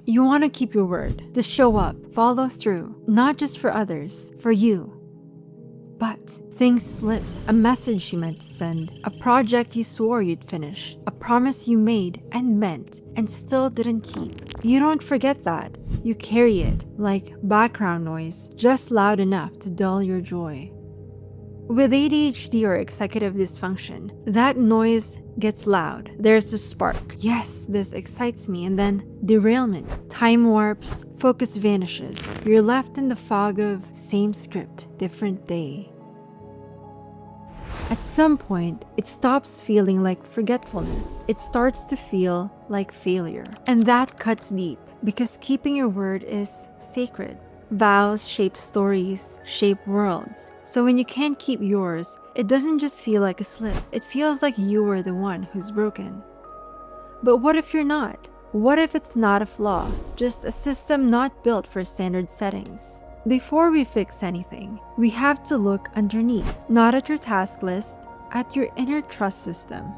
You want to keep your word, to show up, follow through, not just for others, for you. But things slip. A message you meant to send, a project you swore you'd finish, a promise you made and meant and still didn't keep. You don't forget that. You carry it like background noise, just loud enough to dull your joy. With ADHD or executive dysfunction, that noise gets loud. There's a spark. Yes, this excites me, and then derailment. Time warps, focus vanishes. You're left in the fog of same script, different day. At some point, it stops feeling like forgetfulness. It starts to feel like failure. And that cuts deep, because keeping your word is sacred. Vows shape stories, shape worlds. So when you can't keep yours, it doesn't just feel like a slip. It feels like you were the one who's broken. But what if you're not? What if it's not a flaw, just a system not built for standard settings? Before we fix anything, we have to look underneath, not at your task list, at your inner trust system.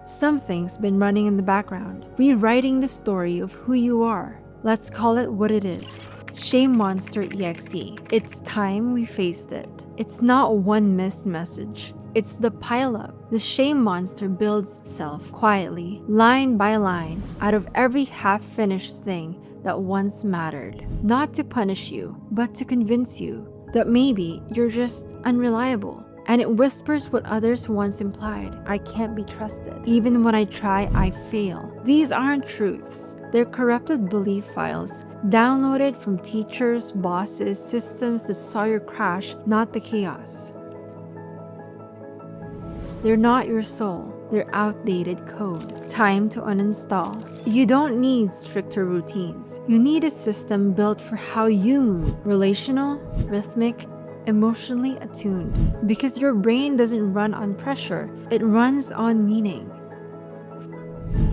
Something's been running in the background, rewriting the story of who you are. Let's call it what it is. Shame Monster EXE. It's time we faced it. It's not one missed message. It's the pileup. The shame monster builds itself quietly, line by line, out of every half-finished thing that once mattered. Not to punish you, but to convince you that maybe you're just unreliable. And it whispers what others once implied. I can't be trusted. Even when I try, I fail. These aren't truths. They're corrupted belief files, downloaded from teachers, bosses, systems that saw your crash, not the chaos. They're not your soul. They're outdated code. Time to uninstall. You don't need stricter routines. You need a system built for how you move. Relational, rhythmic, emotionally attuned. Because your brain doesn't run on pressure, it runs on meaning.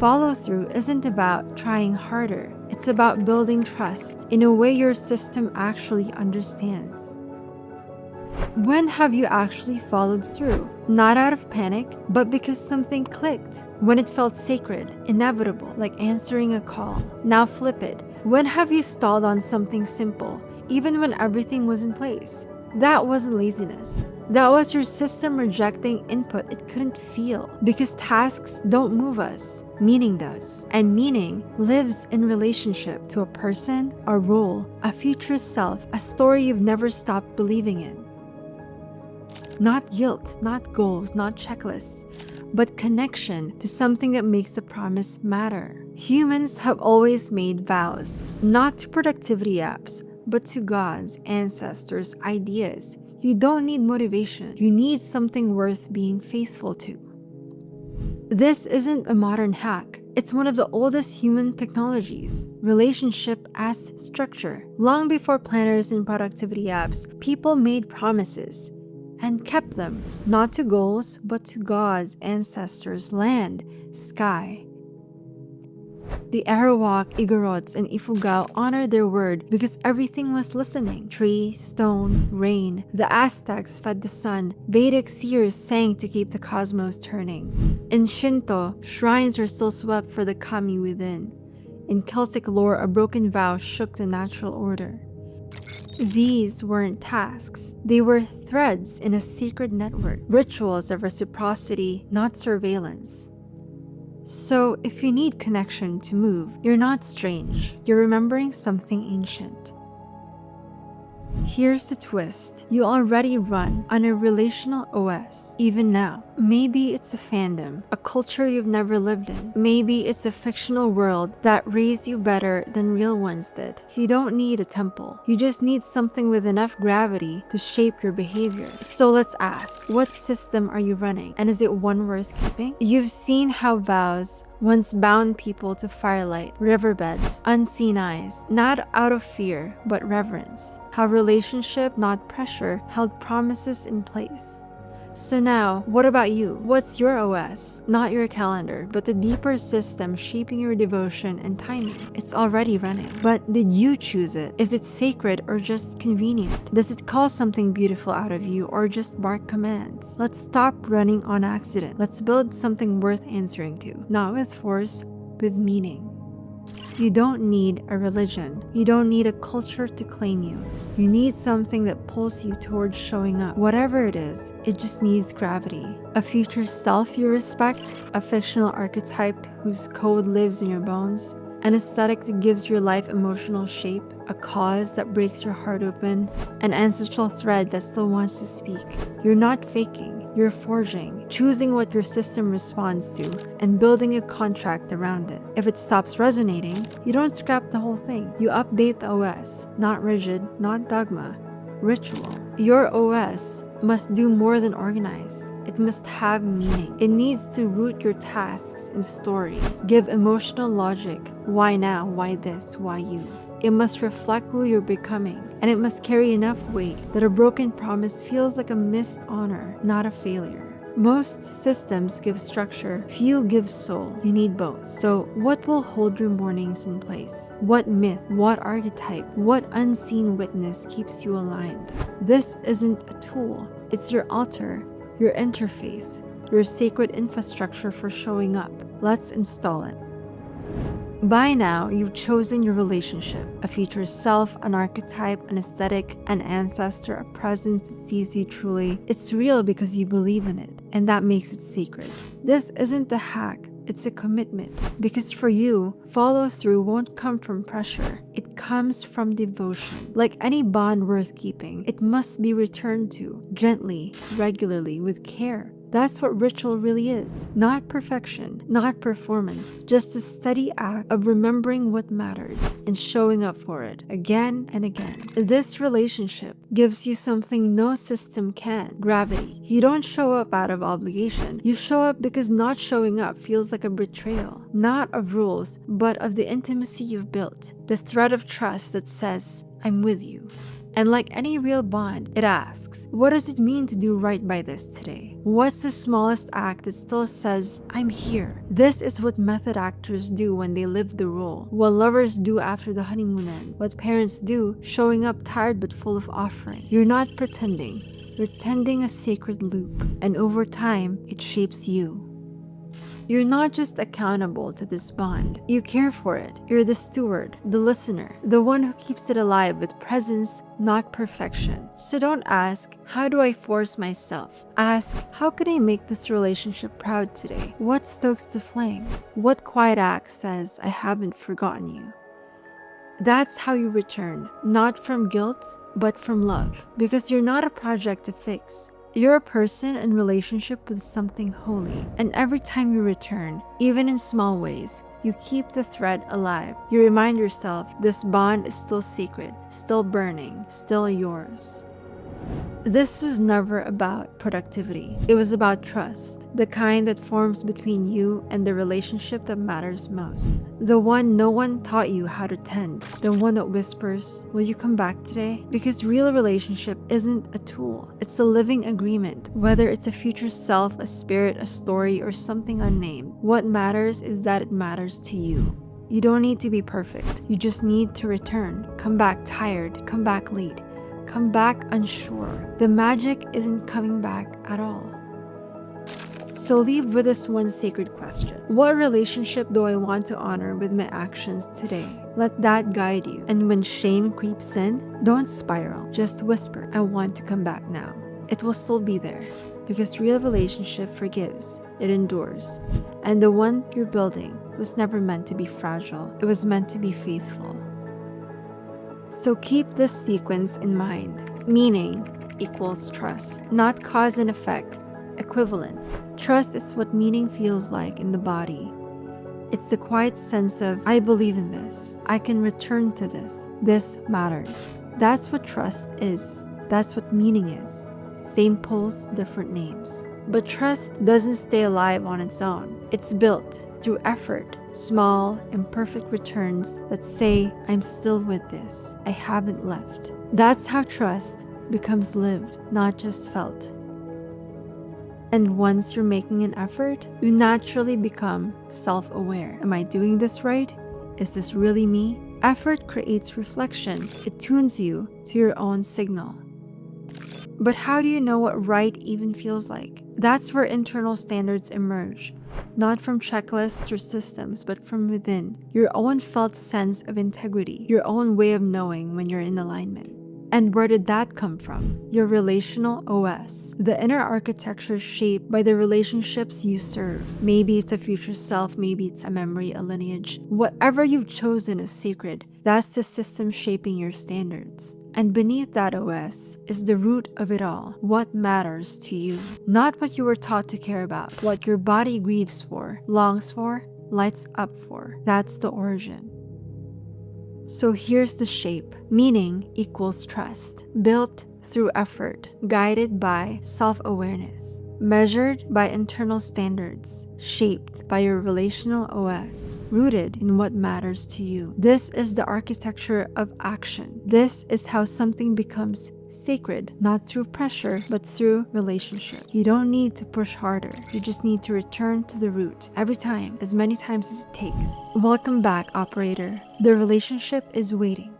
Follow through isn't about trying harder, it's about building trust in a way your system actually understands. When have you actually followed through? Not out of panic, but because something clicked. When it felt sacred, inevitable, like answering a call. Now flip it. When have you stalled on something simple, even when everything was in place? That wasn't laziness. That was your system rejecting input it couldn't feel. Because tasks don't move us. Meaning does. And meaning lives in relationship to a person, a role, a future self, a story you've never stopped believing in. Not guilt, not goals, not checklists, but connection to something that makes the promise matter. Humans have always made vows, not to productivity apps, but to God's, ancestors, ideas. You don't need motivation. You need something worth being faithful to. This isn't a modern hack. It's one of the oldest human technologies, relationship as structure. Long before planners and productivity apps, people made promises and kept them, not to goals, but to God's, ancestors, land, sky. The Arawak, Igorots, and Ifugao honored their word because everything was listening. Tree, stone, rain. The Aztecs fed the sun. Vedic seers sang to keep the cosmos turning. In Shinto, shrines are still swept for the kami within. In Celtic lore, a broken vow shook the natural order. These weren't tasks. They were threads in a secret network. Rituals of reciprocity, not surveillance. So, if you need connection to move, you're not strange. You're remembering something ancient. Here's the twist. You already run on a relational OS, even now. Maybe it's a fandom, a culture you've never lived in. Maybe it's a fictional world that raised you better than real ones did. You don't need a temple. You just need something with enough gravity to shape your behavior. So let's ask, what system are you running? And is it one worth keeping? You've seen how vows once bound people to firelight, riverbeds, unseen eyes, not out of fear, but reverence. How relationship, not pressure, held promises in place. So now, what about you? What's your OS? Not your calendar, but the deeper system shaping your devotion and timing. It's already running. But did you choose it? Is it sacred or just convenient? Does it call something beautiful out of you or just bark commands? Let's stop running on accident. Let's build something worth answering to. Not with force, with meaning. You don't need a religion. You don't need a culture to claim you. You need something that pulls you towards showing up. Whatever it is, it just needs gravity. A future self you respect, a fictional archetype whose code lives in your bones, an aesthetic that gives your life emotional shape, a cause that breaks your heart open, an ancestral thread that still wants to speak. You're not faking, you're forging, choosing what your system responds to, and building a contract around it. If it stops resonating, you don't scrap the whole thing. You update the OS, not rigid, not dogma, ritual. Your OS must do more than organize. It must have meaning. It needs to root your tasks in story, give emotional logic. Why now? Why this? Why you? It must reflect who you're becoming, and it must carry enough weight that a broken promise feels like a missed honor, not a failure. Most systems give structure, few give soul. You need both. So what will hold your mornings in place? What myth, what archetype, what unseen witness keeps you aligned? This isn't a tool. It's your altar, your interface, your sacred infrastructure for showing up. Let's install it. By now, you've chosen your relationship, a future self, an archetype, an aesthetic, an ancestor, a presence that sees you truly. It's real because you believe in it, and that makes it sacred. This isn't a hack, it's a commitment. Because for you, follow through won't come from pressure, it comes from devotion. Like any bond worth keeping, it must be returned to, gently, regularly, with care. That's what ritual really is. Not perfection, not performance, just a steady act of remembering what matters and showing up for it again and again. This relationship gives you something no system can: gravity. You don't show up out of obligation. You show up because not showing up feels like a betrayal, not of rules, but of the intimacy you've built, the thread of trust that says, I'm with you. And like any real bond, it asks, what does it mean to do right by this today? What's the smallest act that still says, I'm here? This is what method actors do when they live the role, what lovers do after the honeymoon ends, what parents do, showing up tired but full of offering. You're not pretending, you're tending a sacred loop, and over time, it shapes you. You're not just accountable to this bond, you care for it. You're the steward, the listener, the one who keeps it alive with presence, not perfection. So don't ask, how do I force myself? Ask, how can I make this relationship proud today? What stokes the flame? What quiet act says, I haven't forgotten you? That's how you return, not from guilt, but from love. Because you're not a project to fix. You're a person in relationship with something holy, and every time you return, even in small ways, you keep the thread alive. You remind yourself this bond is still sacred, still burning, still yours. This was never about productivity. It was about trust, the kind that forms between you and the relationship that matters most. The one no one taught you how to tend. The one that whispers, will you come back today? Because real relationship isn't a tool. It's a living agreement. Whether it's a future self, a spirit, a story, or something unnamed, what matters is that it matters to you. You don't need to be perfect. You just need to return. Come back tired. Come back late. Come back unsure. The magic isn't coming back at all. So leave with this one sacred question. What relationship do I want to honor with my actions today? Let that guide you. And when shame creeps in, don't spiral. Just whisper, I want to come back now. It will still be there. Because real relationship forgives. It endures. And the one you're building was never meant to be fragile. It was meant to be faithful. So keep this sequence in mind. Meaning equals trust, not cause and effect, equivalence. Trust is what meaning feels like in the body. It's the quiet sense of, I believe in this. I can return to this. This matters. That's what trust is. That's what meaning is. Same pulse, different names. But trust doesn't stay alive on its own. It's built through effort, small, imperfect returns that say, I'm still with this. I haven't left. That's how trust becomes lived, not just felt. And once you're making an effort, you naturally become self-aware. Am I doing this right? Is this really me? Effort creates reflection. It tunes you to your own signal. But how do you know what right even feels like? That's where internal standards emerge, not from checklists or systems, but from within. Your own felt sense of integrity, your own way of knowing when you're in alignment. And where did that come from? Your relational OS, the inner architecture shaped by the relationships you serve. Maybe it's a future self, maybe it's a memory, a lineage. Whatever you've chosen is sacred. That's the system shaping your standards. And beneath that OS is the root of it all. What matters to you? Not what you were taught to care about. What your body grieves for, longs for, lights up for. That's the origin. So here's the shape. Meaning equals trust. Built through effort. Guided by self-awareness. Measured by internal standards. Shaped by your relational OS. Rooted in what matters to you. This is the architecture of action. This is how something becomes sacred, not through pressure, but through relationship. You don't need to push harder. You just need to return to the root every time, as many times as it takes. Welcome back, operator. The relationship is waiting.